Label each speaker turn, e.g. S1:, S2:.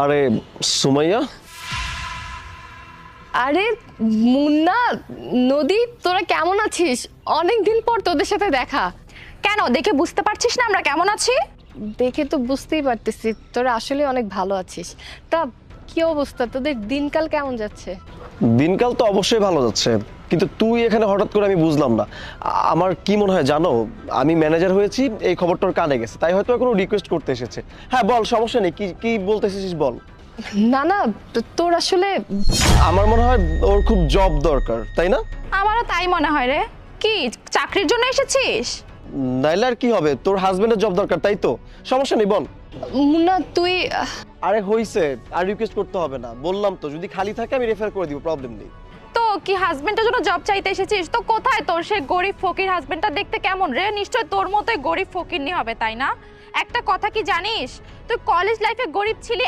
S1: আরে সুমাইয়া,
S2: আরে মুন্না, নদী, তোরা কেমন আছিস? অনেকদিন পর তোদের সাথে দেখা।
S3: কেন দেখে বুঝতে পারছিস না আমরা কেমন আছি?
S2: দেখে তো বুঝতেই পারতেছি তোরা আসলে অনেক ভালো আছিস। তা কি অবস্থা, তোদের দিনকাল কেমন যাচ্ছে?
S1: দিনকাল তো অবশ্যই ভালো যাচ্ছে, কিন্তু তুই এখানে হঠাৎ করে আমি বুঝলাম না। আমার কি মনে হয় জানো, আমি ম্যানেজার হয়েছি, এই খবরটার কানে গেছে, তাই হয়তো কোনো রিকোয়েস্ট করতে এসেছে। হ্যাঁ বল, সমস্যা নেই, কি কি বলতে এসেছিস বল।
S2: না না, তোর আসলে
S1: আমার মনে হয় ওর খুব জব দরকার, তাই না?
S3: আমারও তাই মনে হয় রে। কি চাকরির জন্য এসেছিস?
S1: নাইলে আর কি হবে, তোর হাজবেন্ডের জব দরকার, তাই তো? সমস্যা নেই বল।
S2: মুন্না তুই
S1: আরে হইছে, আর রিকোয়েস্ট করতে হবে না, বললাম তো যদি খালি থাকে আমি রেফার করে দিব, প্রবলেম নেই।
S3: তো কি হাজবেন্ডের জন্য জব চাইতে এসেছিস? তো কোথায় তোর সে গরিব ফকির হাজবেন্ডটা? দেখতে কেমন রে? নিশ্চয় তোর মতোই গরিব ফকিরনি হবে, তাই না? একটা কথা কি জানিস, তুই কলেজ লাইফে গরিব ছিলি,